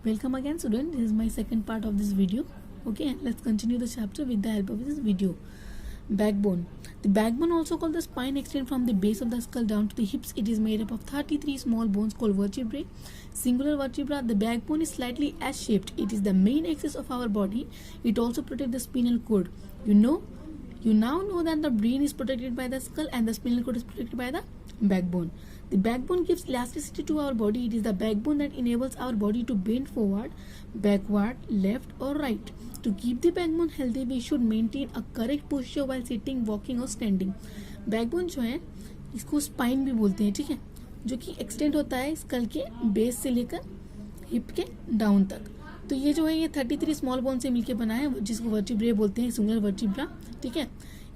Welcome again, student. This is my second part of this video. Okay, let's continue the chapter with the help of this video. Backbone. The backbone, also called the spine, extends from the base of the skull down to the hips. It is made up of 33 small bones called vertebrae. Singular vertebra. The backbone is slightly S-shaped. It is the main axis of our body. It also protects the spinal cord. You now know that the brain is protected by the skull and the spinal cord is protected by the backbone. The backbone gives elasticity to our body. It is the backbone that enables our body to bend forward, backward, left or right. To keep the backbone healthy, we should maintain a correct posture while sitting, walking और standing. Backbone जो है इसको spine भी बोलते हैं, ठीक है, जो कि एक्सटेंड होता है स्कल के बेस से लेकर हिप के डाउन तक. तो ये जो है ये 33 स्मॉल बोन से मिलकर बना है, जिसको वर्टिब्रे बोलते हैं, सिंगुलर वर्टिब्रा. ठीक है,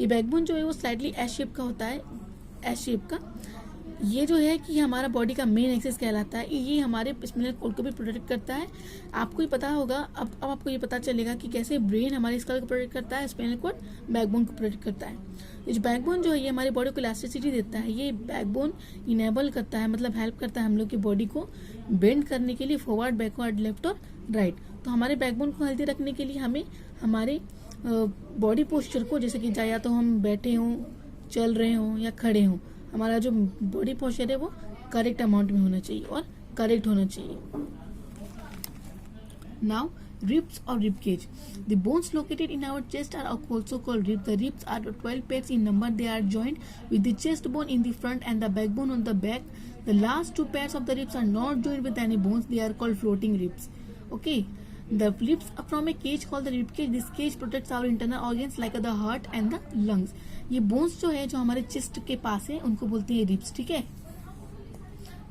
ये बैकबोन जो है वो स्लाइटली एस शेप का होता है, एस शेप का. ये जो है कि हमारा बॉडी का मेन एक्सेस कहलाता है. ये हमारे स्पिनल कॉर्ड को भी प्रोटेक्ट करता है. आपको ही पता होगा, अब आपको ये पता चलेगा कि कैसे ब्रेन हमारे स्कल को प्रोटेक्ट करता है, स्पिनल कॉर्ड बैकबोन को प्रोटेक्ट करता है. ये जो बैकबोन जो है ये हमारी बॉडी को इलास्टिसिटी देता है. ये बैकबोन इनेबल करता है, मतलब हेल्प करता है हम लोग की बॉडी को बेंड करने के लिए, फॉरवर्ड, बैकवर्ड, लेफ्ट और राइट. तो हमारे बैकबोन को हेल्दी रखने के लिए हमें हमारे बॉडी पोस्चर को, जैसे कि या तो हम बैठे हों, चल रहे हों या खड़े हों, हमारा जो बॉडी पोस्चर है वो करेक्ट अमाउंट में होना चाहिए और करेक्ट होना चाहिए. Now ribs or rib cage. The bones located in our chest are also called ribs. The ribs are 12 pairs in number. They are joined with the chest bone in the front and the backbone on the back. The last two pairs of the ribs are not joined with any bones. They are called floating ribs. Okay. The ribs are from a cage called the rib cage. This cage protects our internal organs like the heart and the lungs. ये bones जो है जो हमारे chest के पास है उनको बोलते हैं रिब्स. ठीक है,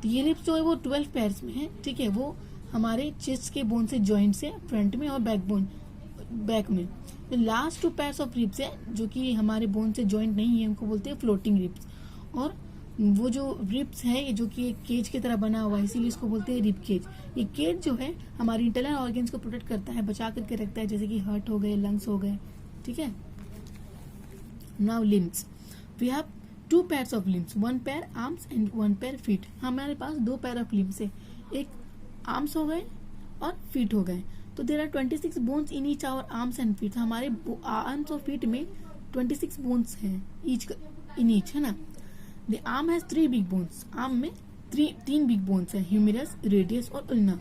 तो ये रिब्स जो है वो 12 पेयर्स में है. ठीक है, वो हमारे चेस्ट के बोन से जॉइंट से फ्रंट में और बैक में. तो लास्ट 2 पेयर्स ऑफ रिब्स है जो कि हमारे बोन से जॉइंट नहीं है, उनको बोलते हैं फ्लोटिंग रिब्स. और वो जो रिब्स है ये जो कि एक केज की तरह बना हुआ है, इसीलिए इसको बोलते हैं रिब केज. ये केज जो है हमारी इंटरनल ऑर्गन्स को प्रोटेक्ट करता है, बचा करके रखता है, जैसे कि हार्ट हो गए, लंग्स हो गए. ठीक है. Now limbs. We have 2 pairs of limbs, 1 pair arms and 1 pair feet. हमारे पास 2 pair of limbs है, एक आर्म्स हो गए और फीट हो गए. तो there are 26 bones in each our arms and feet. हमारे आर्म्स और फीट में 26 बोन्स हैं इन ईच, है ना. The arm has 3 big bones. Arm में 3 बिग बोन्स हैं, ह्यूमरस, रेडियस और ulna.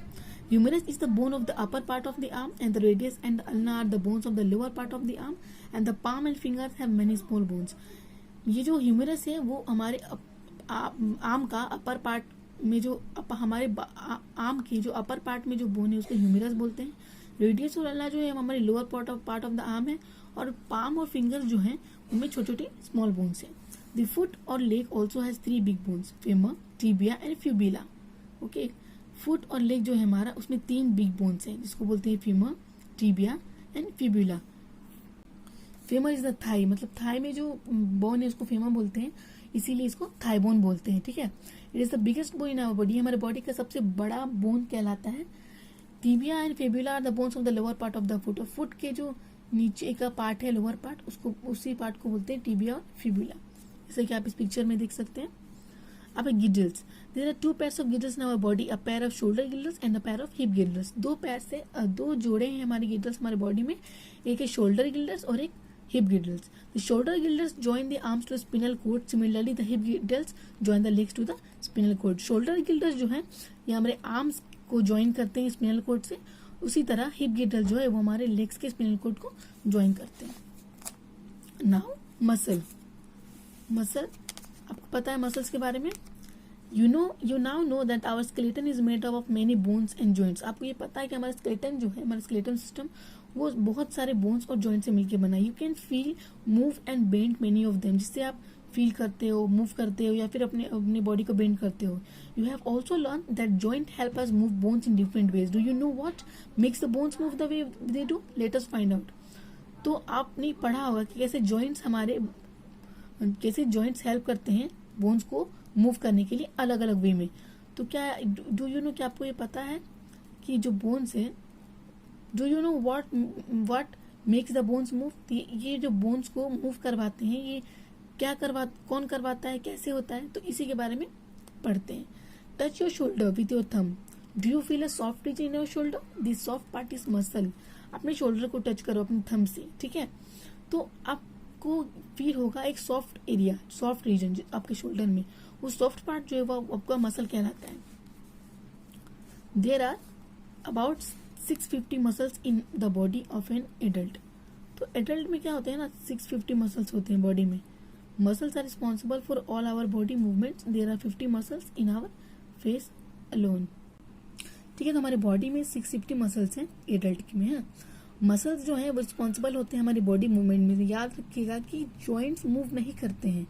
Humerus is the bone of the upper part of the arm, and the radius and the ulna are the bones of the lower part of the arm, and the palm and fingers have many small bones. ये जो humerus है वो हमारे arm का upper part में जो हमारे arm की जो अपर पार्ट में जो बोन है उसको ह्यूमरस बोलते हैं. रेडियस और अल्ना जो है हमारे lower part of the arm है, और पाम और फिंगर्स जो हैं उनमें छोटे छोटे स्मॉल बोन्स हैं. द फुट और leg also has 3 big bones, femur, tibia and fibula. Okay, foot और लेग जो है हमारा उसमें 3 बिग बोन्स हैं जिसको बोलते हैं femur, tibia and fibula. Femur is the thigh, मतलब थाई में जो बोन है उसको फेमर बोलते हैं, इसीलिए इसको थाई बोन बोलते हैं. ठीक है. It is the biggest bone in our body. हमारे बॉडी का सबसे बड़ा बोन कहलाता है. Tibia and fibula are the bones of the lower part of the foot. और फुट के जो नीचे का पार्ट है, लोअर पार्ट, उसको उसी पार्ट को बोलते हैं टिबिया और फिब्यूला, जैसे कि आप इस पिक्चर में देख सकते हैं. अब girdles. There are 2 pairs of girdles in our body, a pair of shoulder girdles and a pair of hip girdles. 2 पैर से 2 जोड़े हैं हमारे गिडल्स हमारे बॉडी में, एक है शोल्डर गिल्डर्स और एक hip girdles. The shoulder girdles join the arms to spinal cord. Similarly the hip girdles join the legs to the spinal cord. Shoulder girdles जो है ये हमारे आर्म्स को जॉइन करते हैं स्पिनल कोड से, उसी तरह हिप गिडल जो है वो हमारे लेग्स के स्पिनल कोड को जॉइन करते हैं. Now muscle. आपको पता है मसल्स के बारे में. You now know that our skeleton is made up of many bones and joints. आपको ये पता है कि हमारा स्केलेटन जो है, हमारा स्केलेटन सिस्टम वो बहुत सारे बोन्स और जॉइंट से मिलकर बना है. You can feel, move and bend many of them, जिससे आप फील करते हो, मूव करते हो या फिर अपने बॉडी को बेंड करते हो. You have also learn that joint help us move bones in different ways. Do you know what makes the bones move the way they do? Let us find out. तो आपने पढ़ा होगा कि कैसे joints help करते हैं bones को move करने के लिए अलग अलग वे में. तो क्या डू यू नो, क्या आपको ये पता है कि जो बोन्स है, do you know what makes the bones move? ये जो बोन्स को मूव करवाते हैं ये कौन करवाता है, कैसे होता है, तो इसी के बारे में पढ़ते हैं. Touch your shoulder with your thumb. Do you feel a soft region in your shoulder? This soft part is muscle. अपने शोल्डर को टच करो अपने थंब से, ठीक है, तो आपको फील होगा एक सॉफ्ट एरिया, सॉफ्ट रीजन आपके शोल्डर में. वो सॉफ्ट पार्ट जो है वो आपका मसल कहलाता है. There are about 650 muscles in the body of an adult. तो एडल्ट में क्या होते हैं ना, 650 मसल्स होते हैं बॉडी में. Muscles are responsible for all our body movements. There are 50 muscles in our face alone. ठीक है, तो हमारे बॉडी में 650 मसल्स हैं एडल्ट में. है मसल्स जो है वो रिस्पॉन्सिबल होते हैं हमारी बॉडी मूवमेंट में. याद रखिएगा कि जॉइंट्स मूव नहीं करते हैं,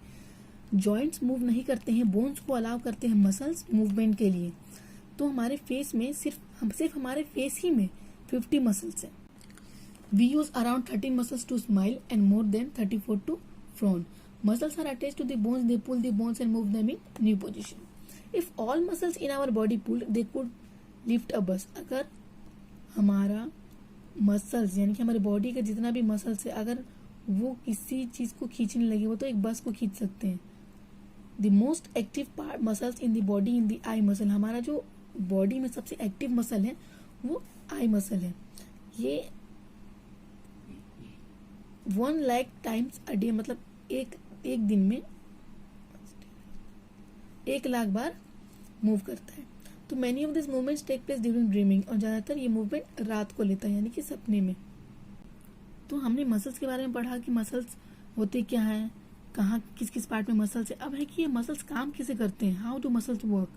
जॉइंट्स मूव नहीं करते हैं, बोन्स को अलाउ करते हैं मसल्स मूवमेंट के लिए. तो हमारे फेस में सिर्फ हमारे फेस ही में 50 मसल्स हैं. We use around 13 muscles to smile and more than 34 to frown. Muscles are attached to the bones. They pull the bones and move them in new position. If all muscles in our body pull they could lift a bus. अगर हमारा muscles यानी कि हमारे body का जितना भी muscles है अगर वो किसी चीज को खींचने लगे, वो तो एक बस को खींच सकते हैं. The most active part muscles in the body in the I muscle. हमारा जो बॉडी में सबसे एक्टिव मसल है वो आई मसल है. ये 1 लाख टाइम्स अ डे, मतलब एक दिन में 1 लाख बार मूव करता है. तो many of this movements take place during dreaming. और ज्यादातर ये मूवमेंट रात को लेता है यानी कि सपने में. तो हमने मसल्स के बारे में पढ़ा कि मसल्स होते क्या हैं, कहाँ किस किस पार्ट में मसल्स है. अब है कि ये मसल्स काम कैसे करते हैं, हाउ डू मसल्स वर्क.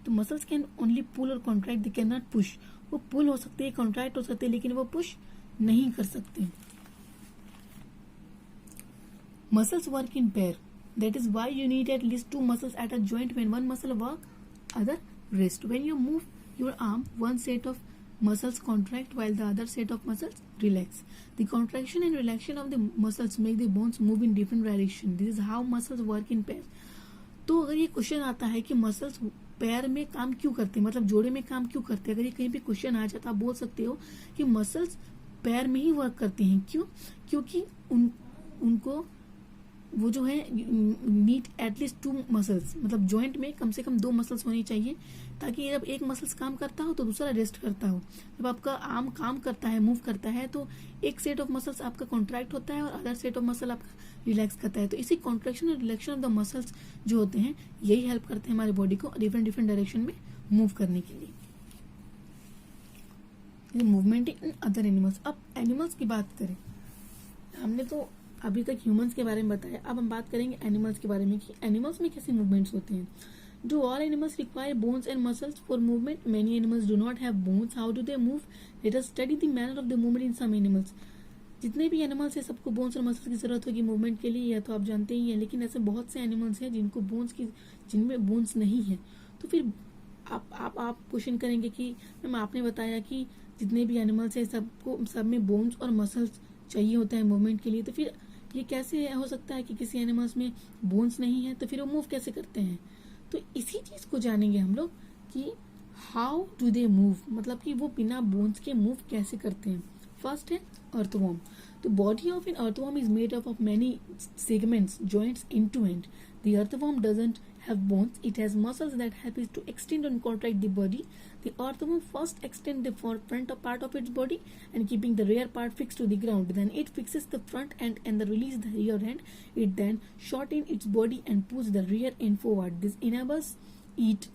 तो मसल्स कैन ओनली पुल और contract, they can not push. वो पुल हो सकते हैं, कॉन्ट्रैक्ट हो सकते हैं, लेकिन वो पुश नहीं कर सकते. Muscles work in pair. That is why you need at least 2 muscles at a joint. When one muscle work other rest. When you move your arm, one set of muscles contract while the other set of muscles relax. The contraction and relaxation of the muscles make the bones move in different direction. This is how muscles work in pairs. तो अगर ये question आता है कि muscles पैर में काम क्यों करते हैं, मतलब जोड़े में काम क्यों करते हैं, अगर ये कहीं भी क्वेश्चन आ जाता, आप बोल सकते हो कि मसल्स पैर में ही वर्क करते हैं. क्यों? क्योंकि उनको वो जो है नीड एटलीस्ट 2 मसल्स, मतलब जॉइंट में कम से कम 2 मसल्स होनी चाहिए, ताकि जब एक मसल्स काम करता हो तो दूसरा रेस्ट करता हो. जब आपका आर्म काम करता है, मूव करता है, तो एक सेट ऑफ मसल्स आपका कॉन्ट्रैक्ट होता है और अदर सेट ऑफ मसल आपका रिलैक्स करता है. तो इसी कॉन्ट्रैक्शन और रिलैक्शन ऑफ द मसल्स जो होते हैं यही हेल्प करते हैं हमारी बॉडी को डिफरेंट डायरेक्शन में मूव करने के लिए. Movement in other animals. अब एनिमल्स की बात करें, हमने तो अभी तक ह्यूमंस के बारे में बताया, अब हम बात करेंगे एनिमल्स के बारे में कि एनिमल्स में कैसे मूवमेंट्स होते हैं. Do all animals require bones and muscles for movement? Many animals do not have bones. How do they move? Let us study the manner of the movement in some animals. जितने भी animals है सबको bones और muscles की जरूरत होगी movement के लिए, या तो आप जानते ही हैं, लेकिन ऐसे बहुत से एनिमल्स हैं जिनमें बोन्स नहीं है. तो फिर आप क्वेश्चन करेंगे कि मैम आपने बताया कि जितने भी एनिमल्स है सब में बोन्स और मसल्स चाहिए होता है मूवमेंट के लिए, तो फिर ये कैसे हो सकता है कि किसी एनिमल्स में बोन्स नहीं है, तो फिर वो मूव कैसे करते हैं. तो इसी चीज को जानेंगे हम लोग कि हाउ डू दे मूव, मतलब कि वो बिना बोन्स के मूव कैसे करते हैं. फर्स्ट है earthworm. The body of an earthworm is made up of many segments, joints end to end. The earthworm doesn't have bones. It has muscles that help it to extend and contract the body. The earthworm first extends the front part of its body and keeping the rear part fixed to the ground. Then it fixes the front end and releases the rear end. It then shortens its body and pulls the rear end forward. This enables it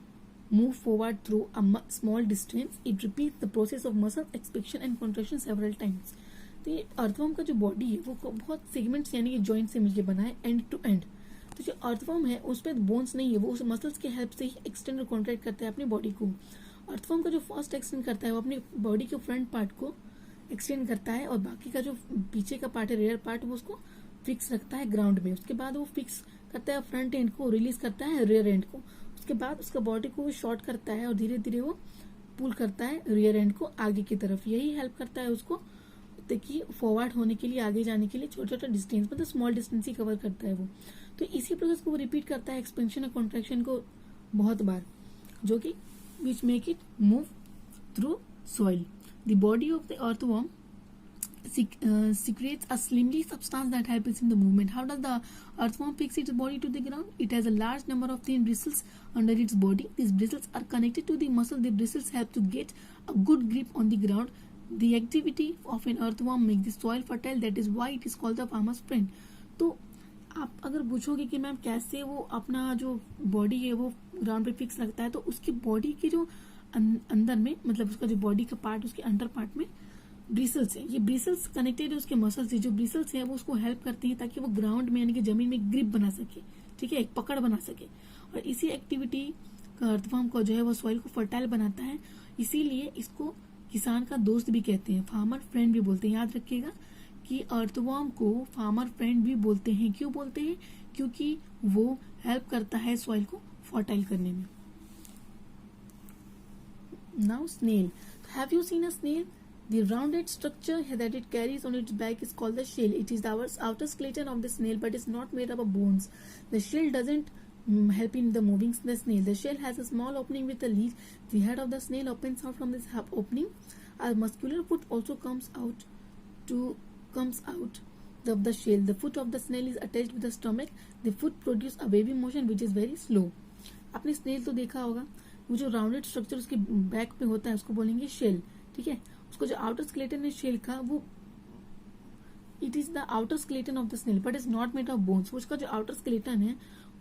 move forward through a small distance. It repeats the process of muscle expansion and contraction several times. तो ये earthworm का जो body है वो बहुत segments यानी कि joint से मिलकर बना है एंड टू एंड. तो जो अर्थवॉर्म है उस पर बोन्स नहीं है, वो उस मसल्स के हेल्प से ही एक्सटेंड और कॉन्ट्रैक्ट करता है अपनी बॉडी को. अर्थवॉर्म का जो फर्स्ट एक्सटेंड करता है वो अपनी बॉडी के फ्रंट पार्ट को एक्सटेंड करता है और बाकी का जो पीछे का पार्ट है रेयर पार्ट वो उसको फिक्स रखता है ग्राउंड में. उसके बाद वो फिक्स करता है फ्रंट एंड को, रिलीज करता है रेयर एंड को. उसके बाद उसका बॉडी को वो शॉर्ट करता है और धीरे धीरे वो पुल करता है रियर एंड को आगे की तरफ. यही हेल्प करता है उसको कि फॉरवर्ड होने के लिए, आगे जाने के लिए छोटा छोटा डिस्टेंस, मतलब स्मॉल डिस्टेंस ही कवर करता है वो. तो इसी प्रोसेस को वो रिपीट करता है एक्सपेंशन और कॉन्ट्रैक्शन को बहुत बार, जो कि which make it move through soil. The body of the earthworm secretes a slimy substance that helps in the movement. How does the earthworm fix its body to the ground? It has a large number of thin bristles under its body. These bristles are connected to the muscle. The bristles help to get a good grip on the ground. The activity of an earthworm makes the soil fertile. That is why it is called the farmer's friend. तो आप अगर पूछोगे कि ma'am कैसे वो अपना जो body है वो ग्राउंड पे फिक्स लगता है, तो उसकी बॉडी के जो अंदर में, मतलब उसका जो बॉडी का पार्ट, उसके अंडर पार्ट में ब्रिसल्स है. ये ब्रिसल्स कनेक्टेड है उसके मसल से. जो ब्रिसल्स है वो उसको हेल्प करती है ताकि वो ग्राउंड में यानी कि जमीन में ग्रिप बना सके, ठीक है, एक पकड़ बना सके. और इसी एक्टिविटी का अर्थवर्म को जो है वो सॉइल को फर्टाइल बनाता है. इसीलिए इसको किसान का दोस्त भी कहते हैं, फार्मर फ्रेंड भी बोलते हैं. याद रखिएगा कि अर्थवर्म को फार्मर फ्रेंड भी बोलते हैं. क्यों बोलते हैं? क्योंकि वो हेल्प करता है सॉइल को फर्टाइल करने में. Now snail. Have you seen a snail? The rounded structure that it carries on its back is called the shell. It is the outer skeleton of the snail, but is not made up of bones. The shell doesn't help in the moving the snail. The shell has a small opening with a lead. The head of the snail opens out from this opening. A muscular foot also comes out of the shell. The foot of the snail is attached with the stomach. The foot produces a wavy motion which is very slow. आपने snail तो देखा होगा, वो जो rounded structure उसके back पे होता है उसको बोलेंगे शेल, ठीक है. उसको जो आउटर स्केलेटन है शेल का, वो it is the outer skeleton of the snail but is not made of bones. उसका जो आउटर स्केलेटन है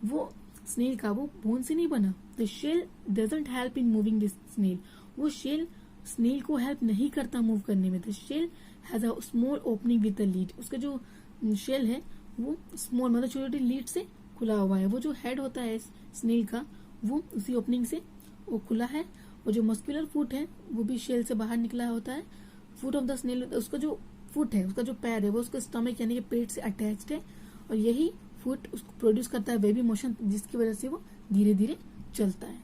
वो स्नेल का, वो बोन से नहीं बना. The shell doesn't help in moving this snail. वो शेल स्नेल को हेल्प नहीं करता मूव करने में. The shell has a small opening with the lid. उसका जो शेल है वो स्मॉल मतलब छोटी छोटी लीड से खुला हुआ है. वो जो हेड होता है स्नेल का वो उसी ओपनिंग से वो खुला है. और जो मस्कुलर फुट है वो भी शेल से बाहर निकला होता है. फुट ऑफ द स्नेल, उसका जो फुट है, उसका जो पैर है वो उसका स्टमक यानी कि पेट से अटैच्ड है. और यही फुट उसको प्रोड्यूस करता है वेवी मोशन, जिसकी वजह से वो धीरे धीरे चलता है.